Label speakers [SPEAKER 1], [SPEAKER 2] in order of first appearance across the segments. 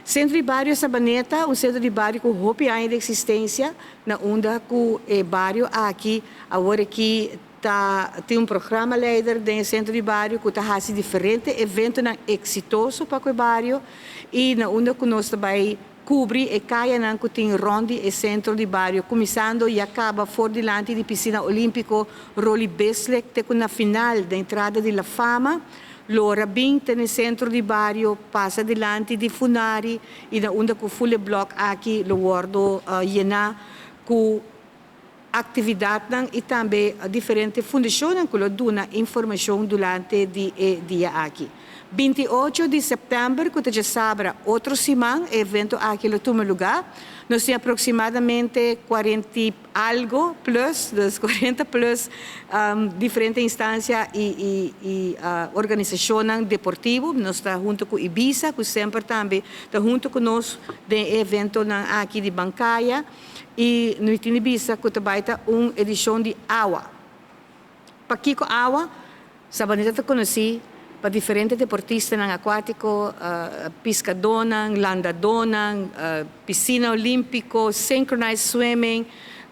[SPEAKER 1] Centro de Bairro Sabaneta, um centro de bairro com hopi anos de existência, na onda com o bairro aqui, agora que tem um programa líder do centro de bairro que está fazendo diferentes eventos exitosos para o bairro e na onda que nós também cobrir e caia não que tem ronde e centro de bairro, começando e acaba for delante de piscina olímpico Rolly Beslek, que na final da entrada de La Fama. Lora Binte no centro di bairro, passa delante di Funari e na onda com full block aqui lo guardo llenar com atividade e também diferentes fundações que lo dão informação durante o dia aqui. 28 de setembro, que já sabe, outro semana, evento aqui no toma lugar. Nós temos aproximadamente 40 algo plus, das 40 plus, diferentes instâncias e organizações deportivas. Nós estamos junto com Ibiza, que sempre também está junto conosco no evento aqui de Bancaia. E no Ibiza, que também está uma edição de água. Para aqui com água, Sabaneta está conhecido para diferentes deportistas aquáticos, pescadores, landadores, piscina olímpico, synchronized swimming,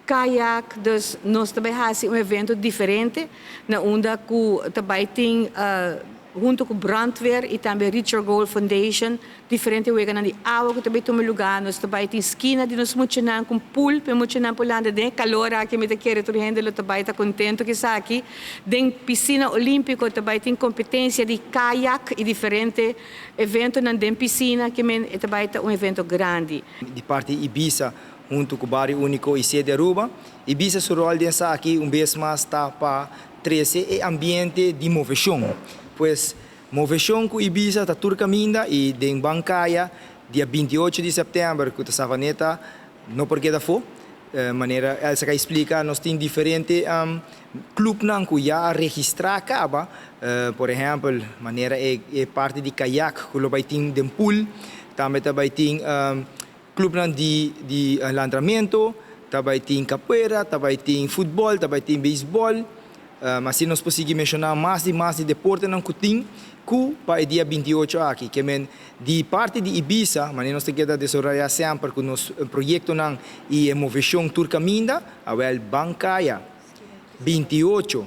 [SPEAKER 1] kayak. Dus nós também fazemos um evento diferente, na onda que também tem junto com Brandweer e também Richard Gold Foundation, diferentes wegas de água que também toma lugar. Nós também tem esquina de nós mochinan com pool, para mochinan por lá de calor aqui, me quer tu gente lo também está contente que está aqui. Den piscina olímpico também tem competência de kayak e diferentes eventos na den piscina que também está um evento grande.
[SPEAKER 2] De parte Ibiza, junto com o Bairro Único e Sede Aruba, Ibiza seu rol dessa aqui vez mais está para trazer o ambiente de inovação. Pues, moveção com Ibiza está tudo caminho e em Bancaia, dia 28 de setembro, que a Sabaneta, não porque da for, maneira, Elsa que explica, nós temos diferentes clubes que já registrar acaba, por exemplo, maneira é parte de kayak, que vai ter de pool, também tem clube de landramento, também tem capoeira, também tem futebol, também tem beisebol. Mas se nós conseguimos mencionar mais de deporte que tem, que para o dia 28 aqui, que de parte de Ibiza, mas nós temos que desenvolver sempre com o nosso projeto e a moveção turcaminda, a Bancaia, 28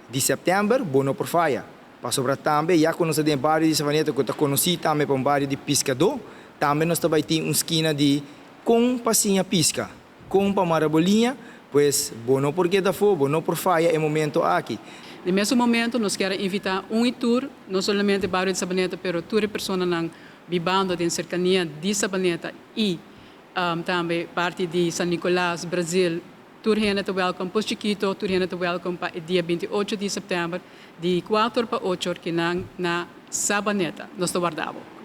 [SPEAKER 2] de setembro, Bono por Faia. Para sobre também, já que nós temos um bairro de Sabaneta, que está conhecido também para um bairro de pescador, também nós também temos uma esquina de com passinha pisca, com para marabolinha, pues, bueno, porque da fo, bueno, por faia, é momento aqui.
[SPEAKER 3] No mesmo momento, nós queremos invitar tour, não somente o bairro de Sabaneta, mas tour de pessoas que vivendo em cercania de Sabaneta e também parte de San Nicolás, Brasil. Tour gente welcome para Chiquito, tour gente welcome para o dia 28 de setembro, de 4 para 8, que na Sabaneta. Nós te guardamos.